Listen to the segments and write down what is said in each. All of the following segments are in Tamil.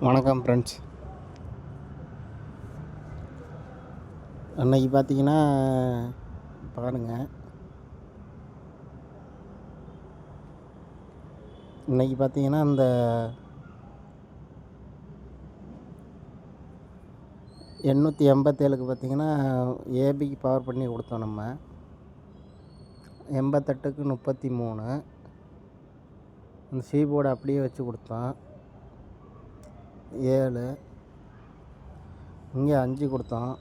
வணக்கம் ஃப்ரெண்ட்ஸ். அன்னைக்கு பார்த்தீங்கன்னா பாருங்கள், இன்றைக்கி பார்த்தீங்கன்னா இந்த 887க்கு பார்த்தீங்கன்னா ஏபிக்கு பவர் பண்ணி கொடுத்தோம். நம்ம 88க்கு 33 அந்த சீபோர்டு அப்படியே வச்சு கொடுத்தோம். 7 இங்கே 5 கொடுத்தோம்.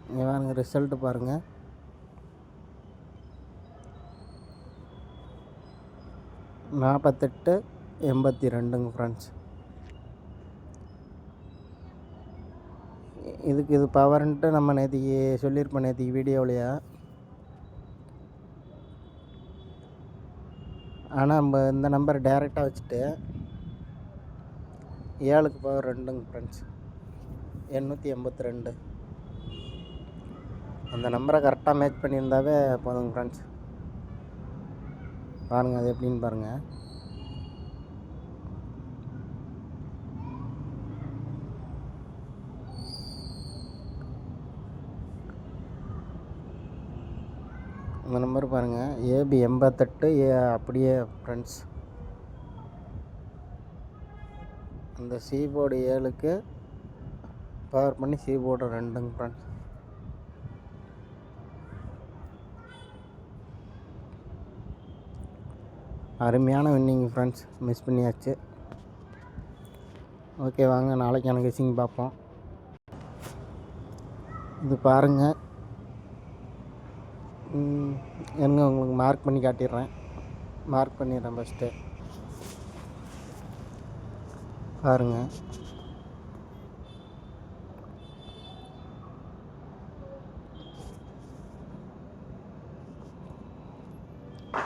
இங்கே பாருங்கள், ரிசல்ட்டு பாருங்கள். 4882ங்க ஃப்ரெண்ட்ஸ். இது பவர்ன்ட்டு நம்ம நேற்றுக்கு சொல்லியிருப்போம், நேற்றுக்கு வீடியோவிலையா. ஆனால் நம்ம இந்த நம்பர் டைரெக்டாக வச்சுட்டு 7க்கு பவர் 2ங்க ஃப்ரெண்ட்ஸ். 882 அந்த நம்பரை கரெக்டாக மேட்ச் பண்ணியிருந்தாவே போதுங்க ஃப்ரெண்ட்ஸ். பாருங்கள் அது எப்படின்னு பாருங்கள். இந்த நம்பர் பாருங்கள், ஏபி 88 அப்படியே ஃப்ரெண்ட்ஸ். அந்த சீபோர்டு 7க்கு பவர் பண்ணி சீபோர்டு 2ங்க ஃப்ரெண்ட்ஸ். அருமையான வின்னிங் ஃப்ரெண்ட்ஸ். மிஸ் பண்ணியாச்சு. ஓகே, வாங்க நாளைக்கான கெஸ்ஸிங் பார்ப்போம். இது பாருங்கள், எங்க உங்களுக்கு மார்க் பண்ணி காட்டிடுறேன். மார்க் பண்ணிடுறேன் ஃபஸ்ட்டு. பாருங்கள்,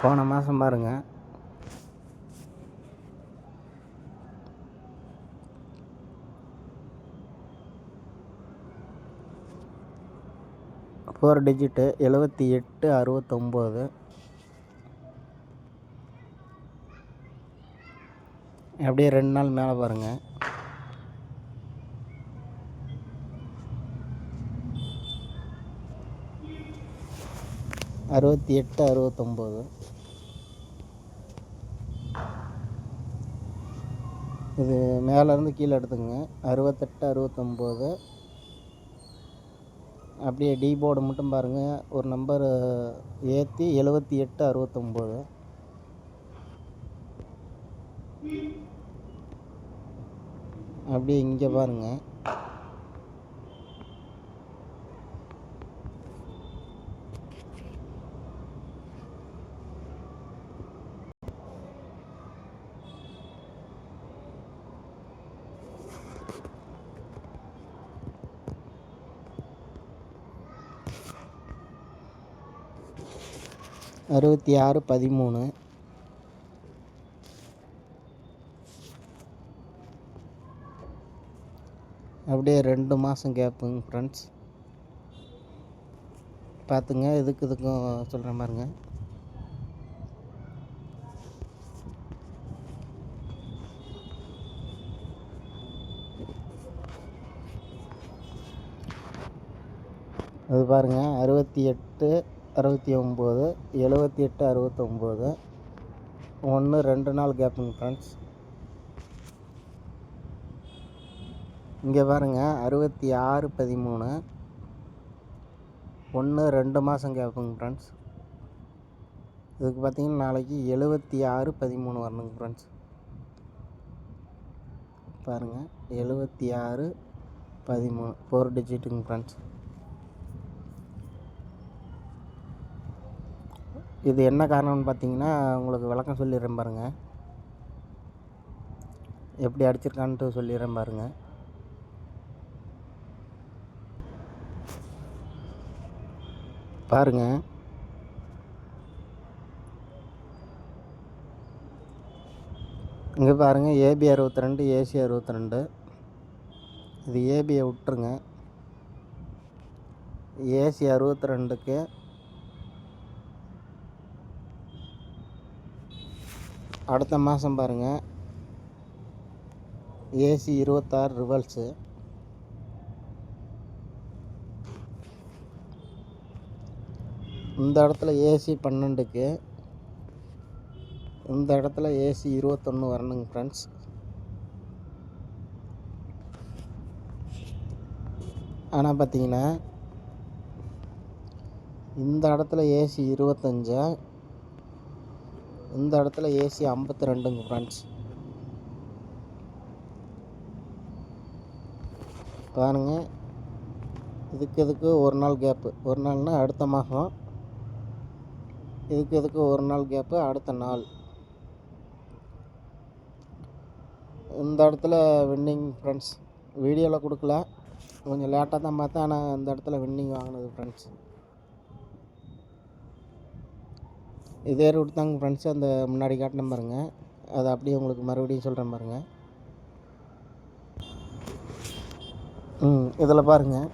போன மாதம் பாருங்கள், ஃபோர் டிஜிட்டு 7869. அப்படியே 2 நாள் மேலே பாருங்கள், 6869. இது மேலேருந்து கீழே எடுத்துங்க. 6869. அப்படியே டி போர்டு மட்டும் பாருங்கள், ஒரு நம்பர் ஏற்றி 7869. அப்படியே இங்கே பாருங்கள், அறுபத்தி ஆறு 13. அப்படியே 2 மாதம் கேப்புங்க ஃப்ரெண்ட்ஸ். பார்த்துங்க, இதுக்கும் சொல்கிற மாதிரிங்க. அது பாருங்கள், 68 69 78 69. 1-2 நாள் கேப்புங்க ஃப்ரெண்ட்ஸ். இங்கே பாருங்கள், 66 13. 1-2 மாதம் கேப்புங்க ஃப்ரெண்ட்ஸ். இதுக்கு பார்த்தீங்கன்னா நாளைக்கு 76 13 வரணுங்க ஃப்ரெண்ட்ஸ். பாருங்கள், 76 13 4 டிஜிட்டுங்க ஃப்ரெண்ட்ஸ். இது என்ன காரணம்னு பார்த்தீங்கன்னா உங்களுக்கு விளக்கம் சொல்லிடுறேன் பாருங்கள். எப்படி அடிச்சிருக்கான்ட்டு சொல்லிடுறேன் பாருங்கள். பாருங்கள், இங்கே பாருங்கள், ஏபி 62 ஏசி 62. இது ஏபியை விட்டுருங்க. ஏசி 62க்கு அடுத்த மாதம் பாருங்கள், ஏசி 26 ரிவல்ஸு. இந்த இடத்துல ஏசி 12க்கு, இந்த இடத்துல ஏசி 21 வரணுங்க ஃப்ரெண்ட்ஸ். ஆனால் பார்த்தீங்கன்னா இந்த இடத்துல ஏசி 25, இந்த இடத்துல ஏசி 52ங்க ஃப்ரெண்ட்ஸ். பாருங்கள், இதுக்கு ஒரு நாள் கேப்பு. ஒரு நாள்னால் அடுத்த மாதம். இதுக்கு ஒரு நாள் கேப்பு, அடுத்த நாள். இந்த இடத்துல வின்னிங் ஃப்ரெண்ட்ஸ். வீடியோவில் கொடுக்கல, கொஞ்சம் லேட்டாக தான் பார்த்தேன். ஆனால் இந்த இடத்துல வின்னிங் வாங்கினது ஃப்ரெண்ட்ஸ். இதே ரூட் தாங்க ஃப்ரெண்ட்ஸ். அந்த முன்னாடி காட்டின பாருங்க, அதை அப்படியே உங்களுக்கு மறுபடியும் சொல்கிறேன் பாருங்க. இதில் பாருங்கள்,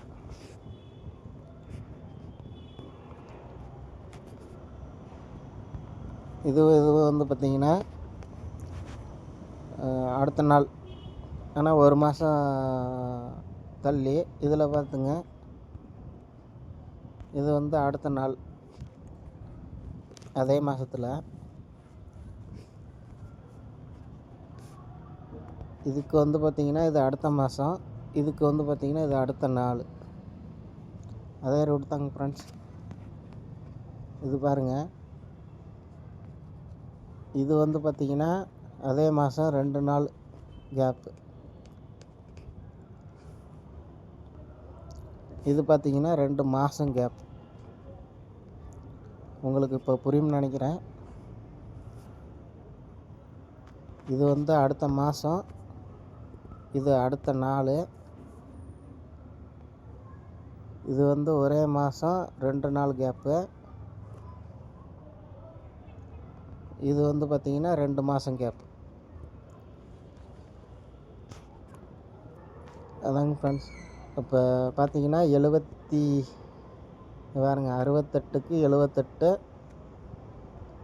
இது வந்து பார்த்திங்கன்னா அடுத்த நாள். ஆனால் ஒரு மாதம் தள்ளி. இதில் பார்த்துங்க, இது வந்து அடுத்த நாள் அதே மாதத்தில். இதுக்கு வந்து பார்த்திங்கன்னா இது அடுத்த மாதம். இதுக்கு வந்து பார்த்திங்கன்னா இது அடுத்த நாள். அதே ரூட் தாங்க ஃப்ரெண்ட்ஸ். இது பாருங்கள், இது வந்து பார்த்திங்கன்னா அதே மாதம் 2 நாள் கேப்பு. இது பார்த்திங்கன்னா 2 மாதம் கேப். உங்களுக்கு இப்போ புரியும்னு நினைக்கிறேன். இது வந்து அடுத்த மாதம், இது அடுத்த நாள். இது வந்து ஒரே மாதம் 2 நாள் கேப்பு. இது வந்து பார்த்திங்கன்னா 2 மாதம் கேப். அதாங்க ஃப்ரெண்ட்ஸ். இப்போ பார்த்தீங்கன்னா 68க்கு 78,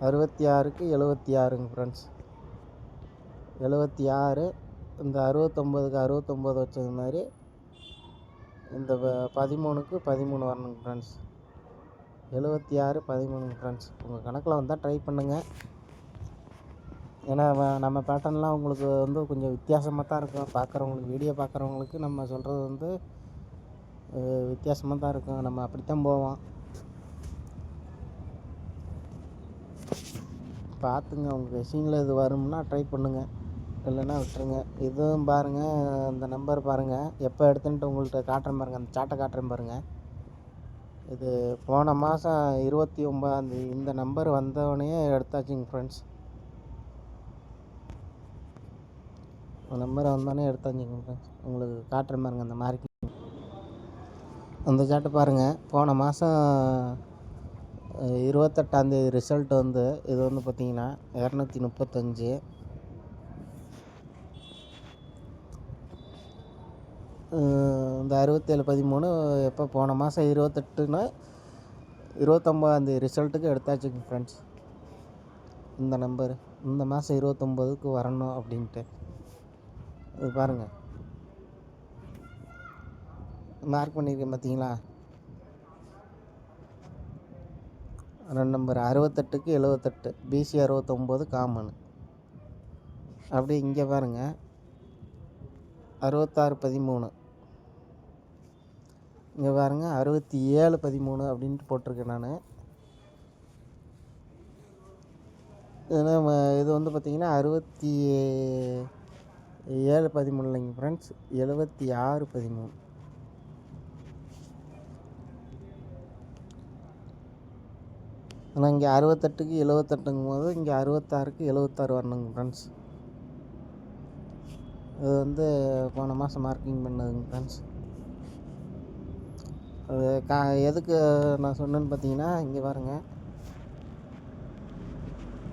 66க்கு 76ங்க ஃப்ரெண்ட்ஸ். 76, இந்த 69க்கு 69 வச்சது மாதிரி இந்த 13க்கு 13 வரணுங்க ஃப்ரெண்ட்ஸ். 76, 13ங்க ஃப்ரெண்ட்ஸ். உங்கள் கணக்கில் வந்தால் ட்ரை பண்ணுங்கள். ஏன்னா நம்ம பேட்டர்ன்லாம் உங்களுக்கு வந்து கொஞ்சம் வித்தியாசமாக தான் இருக்கும். பார்க்குறவங்களுக்கு, வீடியோ பார்க்குறவங்களுக்கு நம்ம சொல்கிறது வந்து வித்தியாசமாக தான் இருக்கும். நம்ம அப்படித்தான் போவோம். பார்த்துங்க, உங்கள் கெஸ்ஸிங்கில் இது வரும்னா ட்ரை பண்ணுங்கள், இல்லைன்னா விட்டுருங்க. இதுவும் பாருங்கள், அந்த நம்பர் பாருங்கள், எப்போ எடுத்துன்ட்டு உங்கள்கிட்ட காட்டுறேன் பாருங்கள். அந்த சாட்டை காட்டுறேன் பாருங்கள். இது போன மாதம் 29 இந்த நம்பர் வந்தவொடனே எடுத்தாச்சுங்க ஃப்ரெண்ட்ஸ். நம்பர் வந்தோடனே எடுத்தாச்சுங்க ஃப்ரெண்ட்ஸ். உங்களுக்கு காட்டுறேன் பாருங்கள் அந்த மார்க்கிங். அந்த சாட்டை பாருங்கள், போன மாதம் 28ஆம் தேதி ரிசல்ட் வந்து இது வந்து பார்த்திங்கன்னா 235. இந்த 6713 எப்போ போன மாதம் 28ன்னா 29ஆம் தேதி ரிசல்ட்டுக்கு எடுத்தாச்சுங்க ஃப்ரெண்ட்ஸ். இந்த நம்பர் இந்த மாதம் 29க்கு வரணும் அப்படின்ட்டு. இது பாருங்கள், மார்க் பண்ணியிருக்கேன் பார்த்தீங்களா. 2 நம்பர் 68க்கு 78, பிசி 69 காமனு. அப்படி இங்கே பாருங்கள், 6613, இங்கே பாருங்கள் 6713 அப்படின்ட்டு போட்டிருக்கேன் நான். இது வந்து பார்த்திங்கன்னா 6713 இல்லைங்க ஃப்ரெண்ட்ஸ், 7613. ஆனால் இங்கே 68க்கு 78ங்கும் போது இங்கே 66க்கு 76 வரணுங்க ஃப்ரெண்ட்ஸ். இது வந்து போன மாதம் மார்க்கிங் பண்ணதுங்க ஃப்ரெண்ட்ஸ். அது எதுக்கு நான் சொன்னேன்னு பார்த்தீங்கன்னா, இங்கே பாருங்கள்,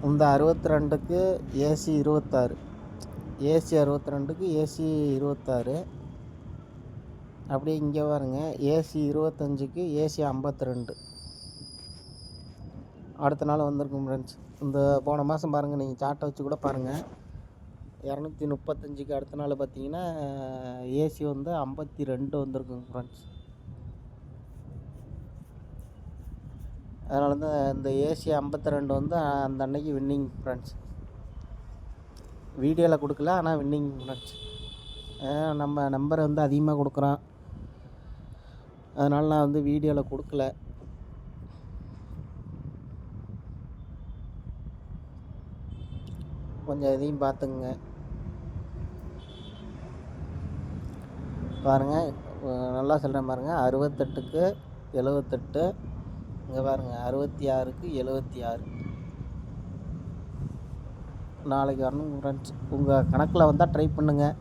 இந்த 62க்கு ஏசி 26, ஏசி 62க்கு ஏசி 26. அப்படியே இங்கே பாருங்கள், ஏசி 25க்கு ஏசி 52 அடுத்த நாள் வந்திருக்கும் ஃப்ரெண்ட்ஸ். இந்த போன மாதம் பாருங்கள், நீங்கள் சார்ட்டை வச்சு கூட பாருங்கள். 235க்கு அடுத்த நாள் பார்த்தீங்கன்னா ஏசி வந்து 52 வந்திருக்குங்க ஃப்ரெண்ட்ஸ். அதனால தான் இந்த ஏசி 52 வந்து அந்த அன்னைக்கு வின்னிங் ஃப்ரெண்ட்ஸ். வீடியோவில் கொடுக்கல, ஆனால் வின்னிங் ஃப்ரெண்ட்ஸ். நம்ம நம்பரை வந்து அதிகமாக கொடுக்குறோம், அதனால் நான் வந்து வீடியோவில் கொடுக்கல. கொஞ்சம் இதையும் பார்த்துங்க. பாருங்கள், நல்லா சொல்கிறேன் பாருங்கள். 68க்கு 78, இங்கே பாருங்கள் 66க்கு 76. நாளைக்கு வரணுங்க ஃப்ரெண்ட்ஸ். உங்கள் கணக்கில் வந்தால் ட்ரை பண்ணுங்கள்,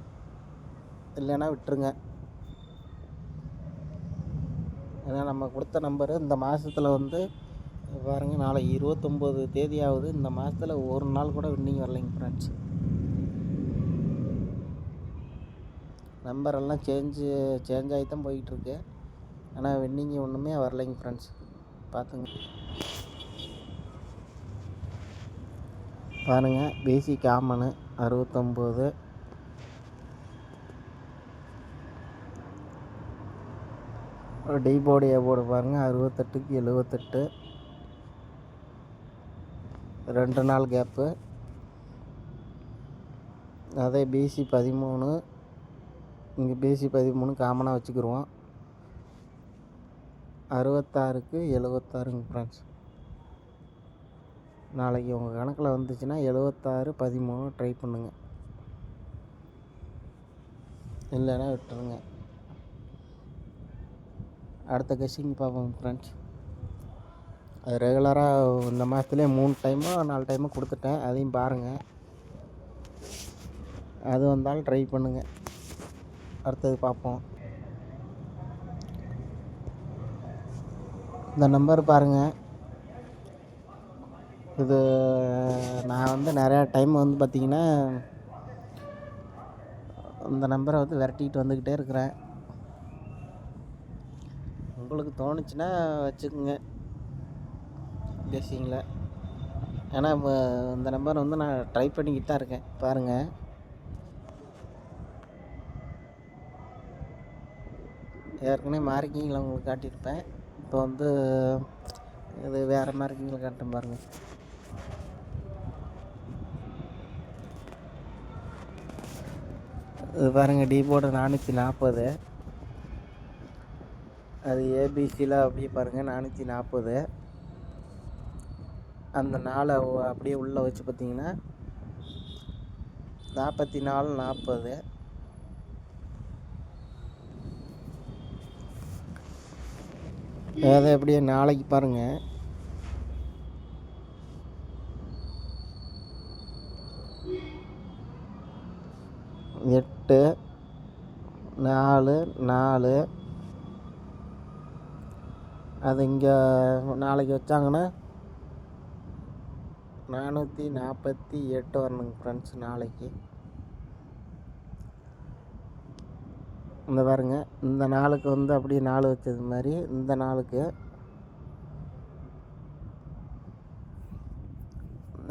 இல்லைன்னா விட்டுருங்க. ஏன்னா நம்ம கொடுத்த நம்பரு இந்த மாதத்தில் வந்து பாருங்கள், நாளைக்கு 29 தேதி ஆகுது. இந்த மாதத்தில் ஒரு நாள் கூட வின்னிங் வரலைங்க ஃப்ரெண்ட்ஸ். நம்பரெல்லாம் சேஞ்ச் ஆகி தான் போயிட்டுருக்கு, ஆனால் வின்னிங் ஒன்றுமே வரலைங்க ஃப்ரெண்ட்ஸ். பார்த்துங்க. பாருங்கள், பிசி காமனு 69, டிபோர்டு ஏபோர்டு பாருங்கள் 68க்கு 78, 2 நாள் கேப்பு. அதே பிசி 13, இங்கே பிசி 13 காமனாக வச்சுக்கிடுவோம். 66க்கு 76ங்க ஃப்ரெண்ட்ஸ். நாளைக்கு உங்கள் கணக்கில் வந்துச்சுன்னா 76 13 ட்ரை பண்ணுங்கள், இல்லைன்னா விட்டுருங்க. அடுத்த கெஸ்ஸிங் பார்ப்போம் ஃப்ரெண்ட்ஸ். அது ரெகுலராக இந்த மாதத்துலேயே 3 டைமோ 4 டைமோ கொடுத்துட்டேன், அதையும் பாருங்கள். அது வந்தாலும் ட்ரை பண்ணுங்கள். அடுத்தது பார்ப்போம். இந்த நம்பர் பாருங்கள், இது நான் வந்து நிறையா டைம் வந்து பார்த்திங்கன்னா இந்த நம்பரை வந்து விரட்டிக்கிட்டு வந்துக்கிட்டே இருக்கிறேன். உங்களுக்கு தோணுச்சுன்னா வச்சுக்கோங்க கெஸ்ஸிங்கில். ஏன்னா இந்த நம்பர் வந்து நான் ட்ரை பண்ணிக்கிட்டு தான் இருக்கேன். பாருங்கள், ஏற்கனவே மார்க்கிங்கில் உங்களுக்கு காட்டியிருப்பேன். இப்போ வந்து இது வேறு மார்க்கிங்கில் காட்டுறேன் பாருங்கள். இது பாருங்கள், டிபோர்டு 440, அது ஏபிசியில் அப்படியே பாருங்கள் 440. அந்த 4 அப்படியே உள்ளே வச்சு பார்த்தீங்கன்னா 44 40. அதை அப்படியே நாளைக்கு பாருங்கள், 8 4 4. அது இங்கே நாளைக்கு வச்சாங்கன்னா 448 வரணுங்க ஃப்ரெண்ட்ஸ். நாளைக்கு இந்த பாருங்கள், இந்த நாளுக்கு வந்து அப்படியே 4 வச்சது மாதிரி இந்த நாளுக்கு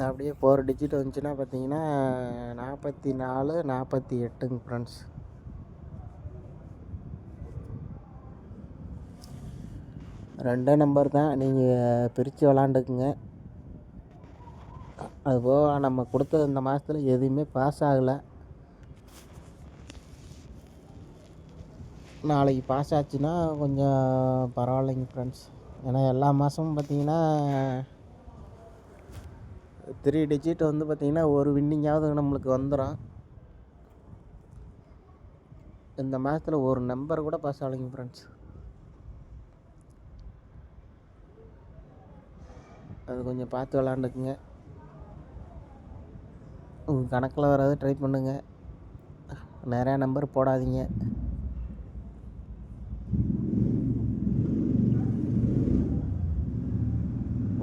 அப்படியே 4 டிஜிட் வந்துச்சுன்னா பார்த்தீங்கன்னா 44 48ங்க ஃப்ரெண்ட்ஸ். ரெண்டே நம்பர் தான், நீங்கள் பிரித்து விளாண்டுக்குங்க. அதுபோக நம்ம கொடுத்த இந்த மாதத்தில் எதுவுமே பாஸ் ஆகலை. நாளைக்கு பாஸ் ஆச்சுன்னா கொஞ்சம் பரவாயில்லைங்க ஃப்ரெண்ட்ஸ். ஏன்னா எல்லா மாதமும் பார்த்திங்கன்னா 3 டிஜிட் வந்து பார்த்திங்கன்னா ஒரு வின்னிங்காவது நம்மளுக்கு வந்துடும். இந்த மாதத்தில் ஒரு நம்பர் கூட பாஸ் ஆகலைங்க ஃப்ரெண்ட்ஸ். அது கொஞ்சம் பார்த்து விளாண்டுக்குங்க. உங்கள் கணக்கில் வராது ட்ரை பண்ணுங்கள், நிறையா நம்பர் போடாதீங்க.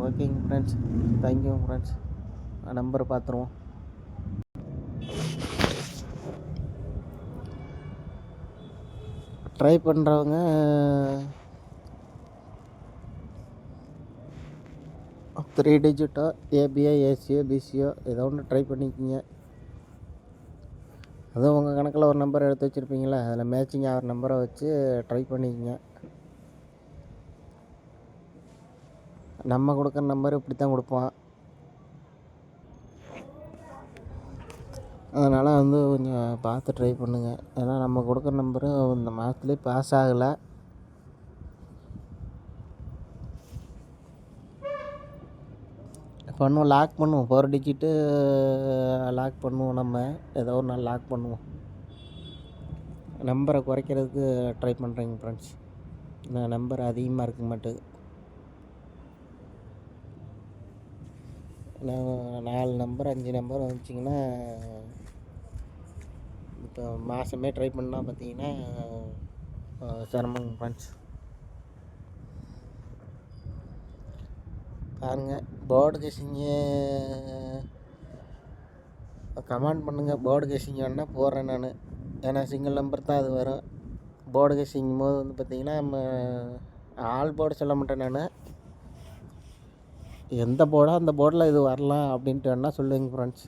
ஓகேங்க ஃப்ரெண்ட்ஸ், தேங்க்யூ ஃப்ரெண்ட்ஸ். நம்பர் பார்த்துருவோம். ட்ரை பண்ணுறவங்க 3 டிஜிட்டோ ஏபிஓ ஏசிஓ பிசிஓ ஏதோ ஒன்று ட்ரை பண்ணிக்கோங்க. அதுவும் உங்கள் கணக்கில் ஒரு நம்பர் எடுத்து வச்சுருப்பீங்களா, அதில் மேட்சிங் ஆகிற நம்பரை வச்சு ட்ரை பண்ணிக்கங்க. நம்ம கொடுக்குற நம்பர் இப்படி தான் கொடுப்போம். அதனால் வந்து கொஞ்சம் பார்த்து ட்ரை பண்ணுங்கள். ஏன்னா நம்ம கொடுக்குற நம்பரு இந்த மாதத்துலேயே பாஸ் ஆகலை. பண்ணுவோம், லாக் பண்ணுவோம். 4 டிஜிட்டு லாக் பண்ணுவோம். நம்ம ஏதோ ஒரு நாள் லாக் பண்ணுவோம். நம்பரை குறைக்கிறதுக்கு ட்ரை பண்ணுறேங்க ஃப்ரெண்ட்ஸ். நம்பர் அதிகமாக இருக்க மாட்டேது. நான் 4 நம்பர் 5 நம்பர் வந்துச்சிங்கன்னா இப்போ மாதமே ட்ரை பண்ணால் பார்த்தீங்கன்னா சிரமங்க ஃப்ரெண்ட்ஸ். பாருங்கள், போர்டு கேசிங்கு கமெண்ட் பண்ணுங்கள். போர்டு கேசிங் வேணால் போடுறேன் நான். ஏன்னா சிங்கிள் நம்பர் தான் அது வரும். போர்டு கேசிங்கும் போது வந்து பார்த்திங்கன்னா நம்ம ஆல் போர்டு சொல்ல மாட்டேன் நான். எந்த போர்டோ அந்த போர்டில் இது வரலாம் அப்படின்ட்டு வேணால் சொல்லுங்க ஃப்ரெண்ட்ஸ்.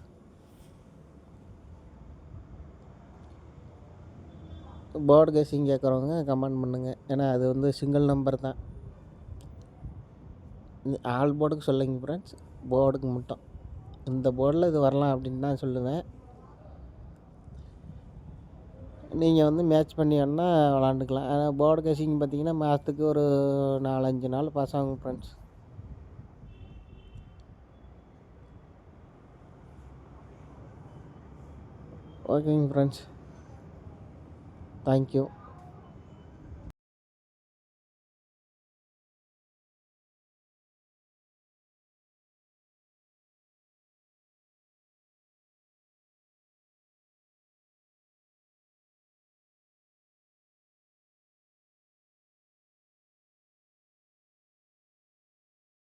போர்டு கேசிங் கேட்குறவங்க கமெண்ட் பண்ணுங்கள். ஏன்னா அது வந்து சிங்கிள் நம்பர் தான். ஆல் போர்டுக்கு சொல்லுங்க ஃப்ரெண்ட்ஸ், போர்டுக்கு மட்டும் இந்த போர்டில் இது வரலாம் அப்படின்னு தான் சொல்லுவேன். நீங்கள் வந்து மேட்ச் பண்ணி வேணால் விளாண்டுக்கலாம். ஆனால் போர்டு கேசிங் பார்த்தீங்கன்னா மாதத்துக்கு ஒரு 4-5 நாள் பாஸ் ஆகும் ஃப்ரெண்ட்ஸ். ஓகேங்க ஃப்ரெண்ட்ஸ், தேங்க்யூ.